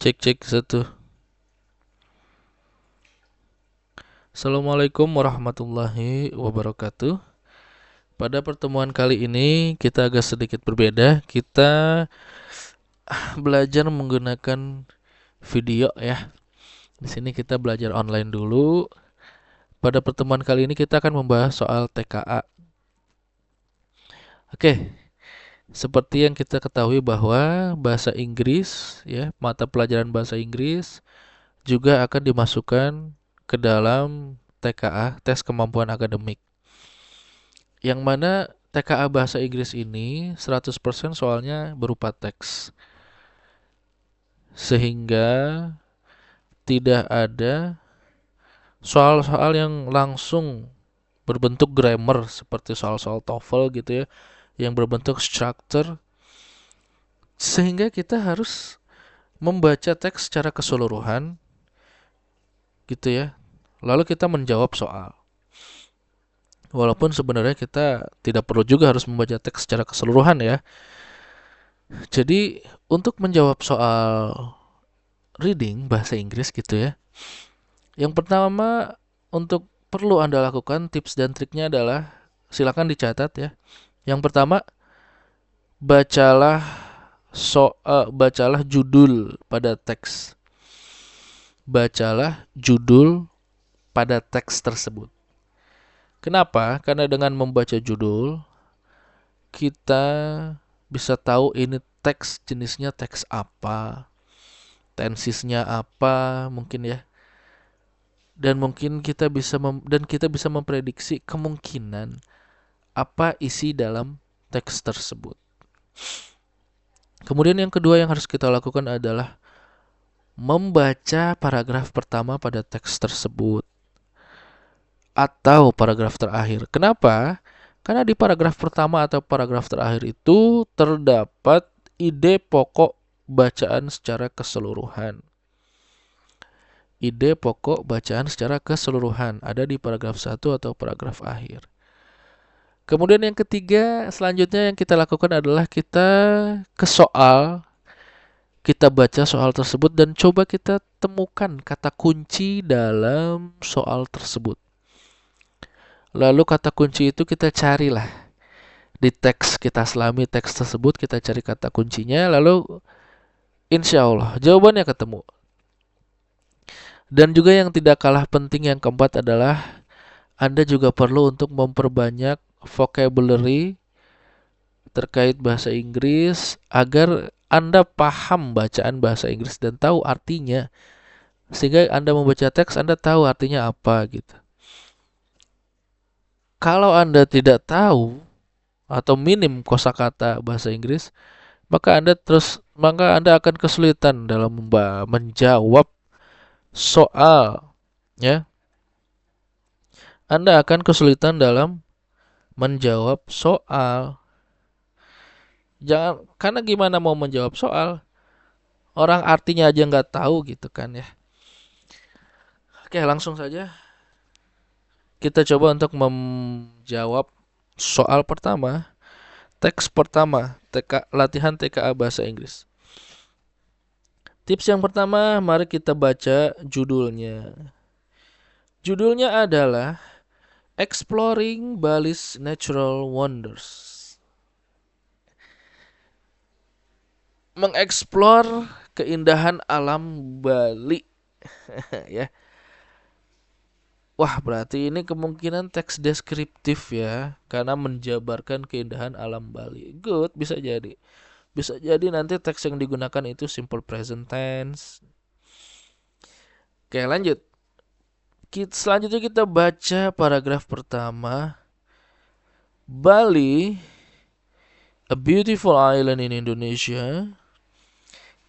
Cek satu. Assalamualaikum warahmatullahi wabarakatuh. Pada pertemuan kali ini kita agak sedikit berbeda. Kita belajar menggunakan video ya. Di sini kita belajar online dulu. Pada pertemuan kali ini kita akan membahas soal TKA. Oke, seperti yang kita ketahui bahwa bahasa Inggris ya, mata pelajaran bahasa Inggris juga akan dimasukkan ke dalam TKA, tes kemampuan akademik. Yang mana TKA bahasa Inggris ini 100% soalnya berupa teks. Sehingga tidak ada soal-soal yang langsung berbentuk grammar seperti soal-soal TOEFL gitu ya, yang berbentuk structure. Sehingga kita harus membaca teks secara keseluruhan gitu ya. Lalu kita menjawab soal. Walaupun sebenarnya kita tidak perlu juga harus membaca teks secara keseluruhan ya. Jadi untuk menjawab soal reading bahasa Inggris gitu ya, yang pertama untuk perlu Anda lakukan tips dan triknya adalah silakan dicatat ya. Yang pertama, bacalah bacalah judul pada teks. Bacalah judul pada teks tersebut. Kenapa? Karena dengan membaca judul kita bisa tahu ini teks jenisnya teks apa, tensisnya apa mungkin ya. Dan mungkin kita bisa memprediksi kemungkinan apa isi dalam teks tersebut. Kemudian yang kedua yang harus kita lakukan adalah membaca paragraf pertama pada teks tersebut atau paragraf terakhir. Kenapa? Karena di paragraf pertama atau paragraf terakhir itu terdapat ide pokok bacaan secara keseluruhan. Ide pokok bacaan secara keseluruhan ada di paragraf 1 atau paragraf akhir. Kemudian yang ketiga, selanjutnya yang kita lakukan adalah kita ke soal, kita baca soal tersebut dan coba kita temukan kata kunci dalam soal tersebut. Lalu kata kunci itu kita carilah di teks, kita selami teks tersebut, kita cari kata kuncinya, lalu insya Allah jawabannya ketemu. Dan juga yang tidak kalah penting yang keempat adalah Anda juga perlu untuk memperbanyak vocabulary terkait bahasa Inggris agar Anda paham bacaan bahasa Inggris dan tahu artinya. Sehingga Anda membaca teks Anda tahu artinya apa gitu. Kalau Anda tidak tahu atau minim kosakata bahasa Inggris, maka Anda akan kesulitan dalam menjawab soal ya. Anda akan kesulitan dalam menjawab soal. Jangan, karena gimana mau menjawab soal? Orang artinya aja nggak tahu gitu kan ya. Oke, langsung saja kita coba untuk menjawab soal pertama, teks pertama, latihan TKA bahasa Inggris. Tips yang pertama, mari kita baca judulnya. Judulnya adalah Exploring Bali's Natural Wonders. Mengeksplor keindahan alam Bali. Ya. Wah, berarti ini kemungkinan teks deskriptif ya, karena menjabarkan keindahan alam Bali. Good, bisa jadi. Bisa jadi nanti teks yang digunakan itu simple present tense. Oke, lanjut. Selanjutnya kita baca paragraf pertama. Bali, a beautiful island in Indonesia,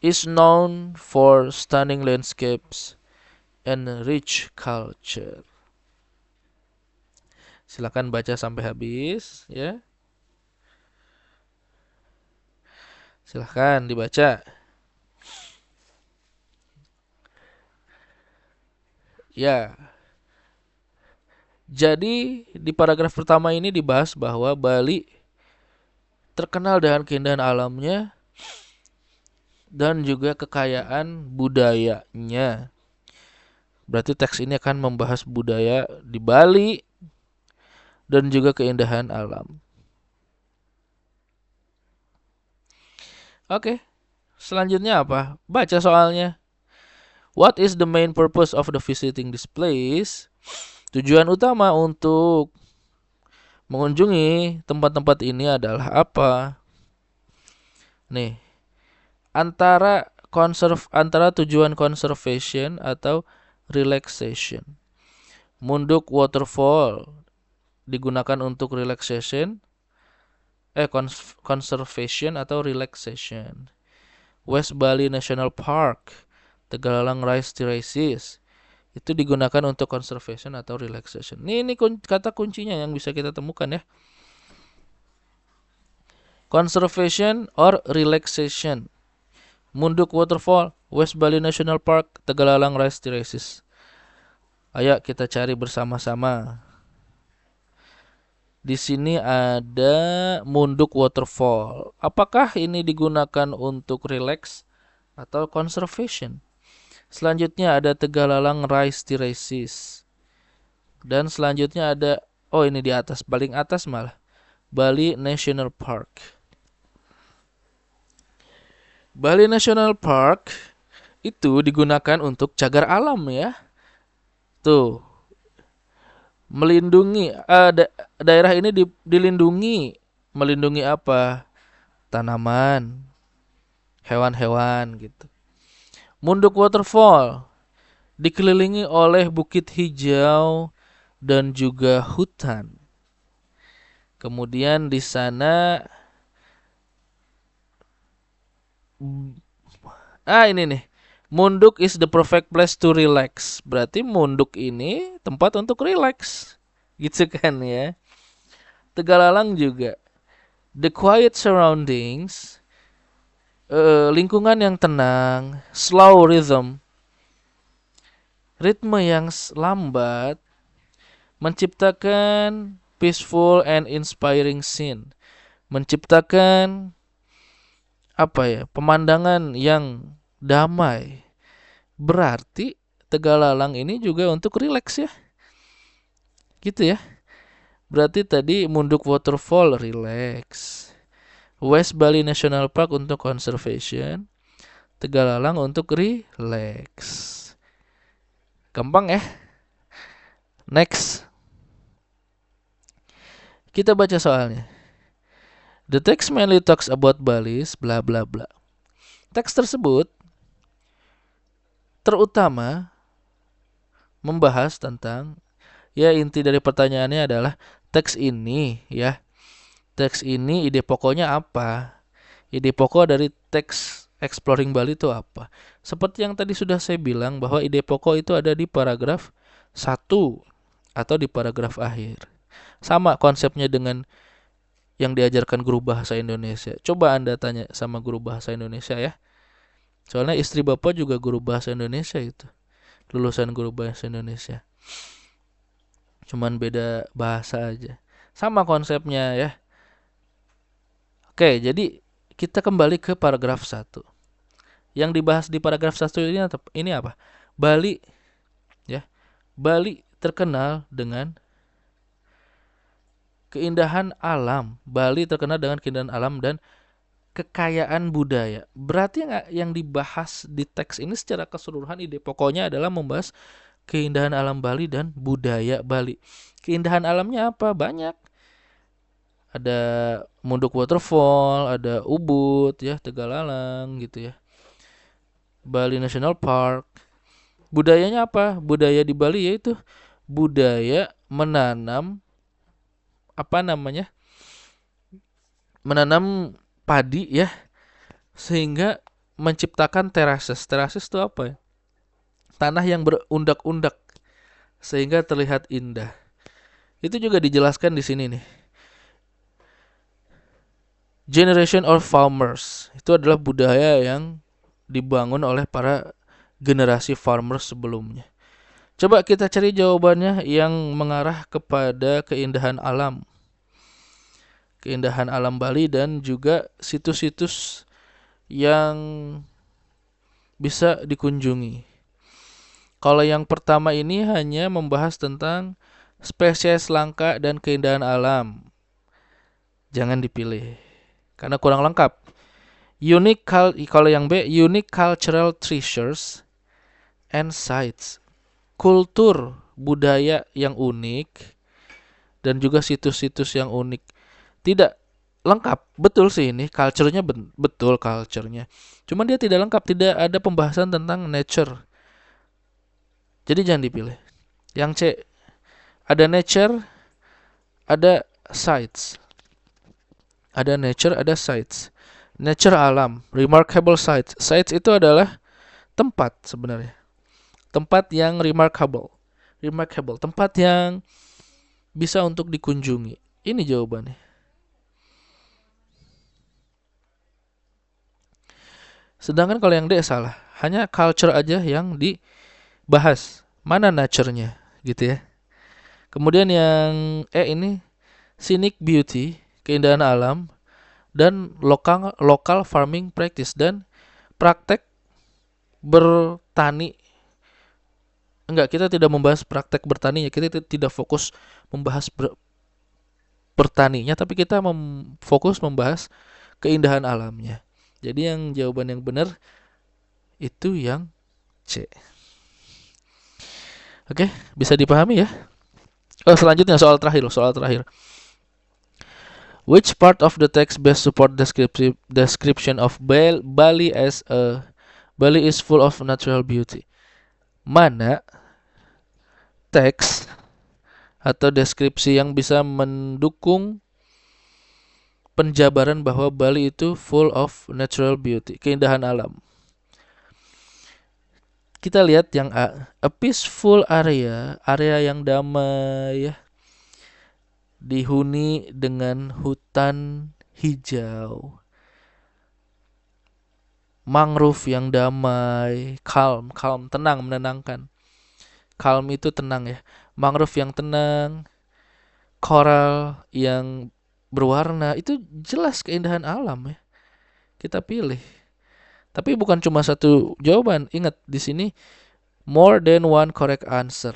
is known for stunning landscapes and rich culture. Silakan baca sampai habis ya. Silakan dibaca. Ya. Jadi di paragraf pertama ini dibahas bahwa Bali terkenal dengan keindahan alamnya dan juga kekayaan budayanya. Berarti teks ini akan membahas budaya di Bali dan juga keindahan alam. Oke, selanjutnya apa? Baca soalnya. What is the main purpose of the visiting this place? Tujuan utama untuk mengunjungi tempat-tempat ini adalah apa? Nih, antara tujuan conservation atau relaxation. Munduk Waterfall digunakan untuk relaxation, conservation atau relaxation. West Bali National Park, Tegalalang Rice Terraces, itu digunakan untuk conservation atau relaxation. Ini kata kuncinya yang bisa kita temukan ya. Conservation or relaxation. Munduk Waterfall, West Bali National Park, Tegalalang Rice Terraces. Ayo kita cari bersama-sama. Di sini ada Munduk Waterfall. Apakah ini digunakan untuk relax atau conservation? Selanjutnya ada Tegalalang Rice Terraces. Dan selanjutnya ada, ini di atas, paling atas malah, Bali National Park. Bali National Park itu digunakan untuk cagar alam ya. Tuh, melindungi daerah ini melindungi apa? Tanaman, hewan-hewan gitu. Munduk Waterfall dikelilingi oleh bukit hijau dan juga hutan. Kemudian di sana ini nih. Munduk is the perfect place to relax. Berarti Munduk ini tempat untuk relax. Gitu kan ya. Tegalalang juga. The quiet surroundings, lingkungan yang tenang, slow rhythm, ritme yang lambat, menciptakan peaceful and inspiring scene. Menciptakan pemandangan yang damai. Berarti Tegalalang ini juga untuk relax ya. Gitu ya. Berarti tadi Munduk Waterfall relax. West Bali National Park untuk conservation. Tegalalang untuk relax. Gampang ya. Next. Kita baca soalnya. The text mainly talks about Bali's bla bla bla. Teks tersebut terutama membahas tentang, ya inti dari pertanyaannya adalah teks ini ide pokoknya apa? Ide pokok dari teks Exploring Bali itu apa? Seperti yang tadi sudah saya bilang bahwa ide pokok itu ada di paragraf 1 atau di paragraf akhir. Sama konsepnya dengan yang diajarkan guru bahasa Indonesia. Coba Anda tanya sama guru bahasa Indonesia ya. Soalnya istri bapak juga guru bahasa Indonesia itu. Lulusan guru bahasa Indonesia. Cuman beda bahasa aja. Sama konsepnya ya. Oke, jadi kita kembali ke paragraf 1. Yang dibahas di paragraf 1 ini apa? Bali ya. Bali terkenal dengan keindahan alam. Bali terkenal dengan keindahan alam dan kekayaan budaya. Berarti yang dibahas di teks ini secara keseluruhan ide pokoknya adalah membahas keindahan alam Bali dan budaya Bali. Keindahan alamnya apa? Banyak. Ada Munduk Waterfall, ada Ubud ya, Tegalalang gitu ya. Bali National Park. Budayanya apa? Budaya di Bali yaitu budaya menanam menanam padi ya, sehingga menciptakan terraces. Terraces itu apa ya? Tanah yang berundak-undak sehingga terlihat indah. Itu juga dijelaskan di sini nih. Generation of farmers itu adalah budaya yang dibangun oleh para generasi farmers sebelumnya. Coba kita cari jawabannya yang mengarah kepada keindahan alam. Keindahan alam Bali dan juga situs-situs yang bisa dikunjungi. Kalau yang pertama ini hanya membahas tentang spesies langka dan keindahan alam. Jangan dipilih karena kurang lengkap. Kalau yang B, unique cultural treasures and sites. Kultur budaya yang unik dan juga situs-situs yang unik. Tidak lengkap, betul sih ini culture-nya betul culture-nya. Cuman dia tidak lengkap, tidak ada pembahasan tentang nature. Jadi jangan dipilih. Yang C, ada nature, ada sites. Ada nature, ada sites. Nature alam, remarkable sites. Sites itu adalah tempat sebenarnya. Tempat yang remarkable. Remarkable, tempat yang bisa untuk dikunjungi. Ini jawabannya. Sedangkan kalau yang D salah. Hanya culture aja yang dibahas. Mana nature-nya gitu ya. Kemudian yang E ini scenic beauty, keindahan alam, dan local farming practice, dan praktek bertani. Enggak, kita tidak membahas praktek bertaninya. Kita tidak fokus membahas bertaninya, tapi kita fokus membahas keindahan alamnya. Jadi yang jawaban yang benar itu yang C. Oke, bisa dipahami ya? Oh, selanjutnya soal terakhir. Which part of the text best support description of Bali as a Bali is full of natural beauty? Mana teks atau deskripsi yang bisa mendukung penjabaran bahwa Bali itu full of natural beauty, keindahan alam? Kita lihat yang A peaceful area yang damai ya, dihuni dengan hutan hijau, mangrove yang damai, calm, tenang, menenangkan. Calm itu tenang ya. Mangrove yang tenang, coral yang berwarna, itu jelas keindahan alam ya. Kita pilih. Tapi bukan cuma satu jawaban. Ingat di sini more than one correct answer.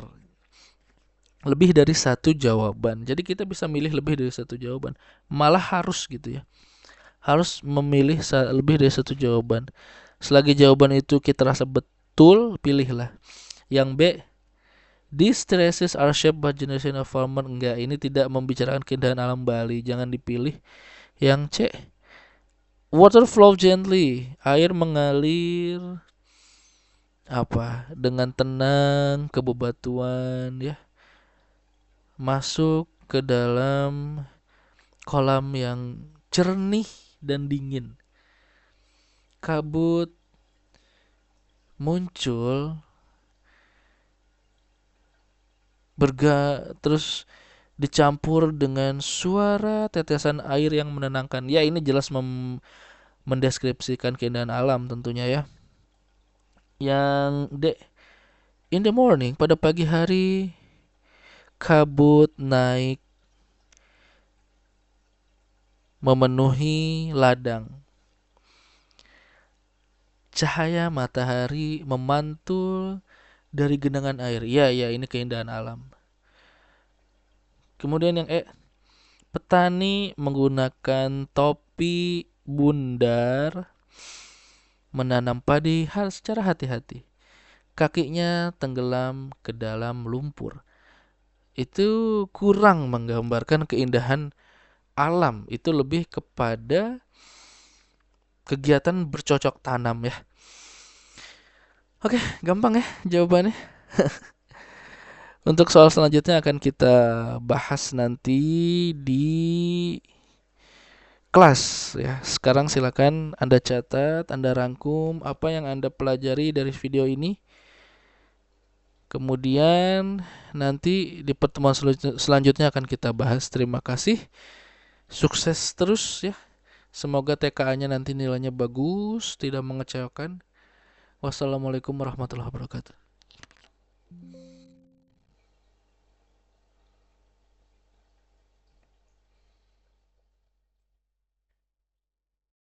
Lebih dari satu jawaban. Jadi kita bisa milih lebih dari satu jawaban. Malah harus gitu ya. Harus memilih lebih dari satu jawaban. Selagi jawaban itu kita rasa betul, pilihlah. Yang B, these terraces are shaped by generation of farmer. Enggak, ini tidak membicarakan keindahan alam Bali. Jangan dipilih. Yang C, water flow gently. Air mengalir dengan tenang ke bebatuan ya. Masuk ke dalam kolam yang jernih dan dingin. Kabut muncul terus dicampur dengan suara tetesan air yang menenangkan. Ya, ini jelas mendeskripsikan keindahan alam tentunya ya. Yang D, in the morning, pada pagi hari, kabut naik memenuhi ladang. Cahaya matahari memantul dari genangan air. Ya, ini keindahan alam. Kemudian yang E, petani menggunakan topi bundar menanam padi secara hati-hati. Kakinya tenggelam ke dalam lumpur. Itu kurang menggambarkan keindahan alam. Itu lebih kepada kegiatan bercocok tanam ya. Oke, gampang ya jawabannya. Untuk soal selanjutnya akan kita bahas nanti di kelas ya. Sekarang silakan Anda catat, Anda rangkum apa yang Anda pelajari dari video ini. Kemudian nanti di pertemuan selanjutnya akan kita bahas. Terima kasih. Sukses terus ya. Semoga TKA-nya nanti nilainya bagus, tidak mengecewakan. Wassalamualaikum warahmatullahi wabarakatuh.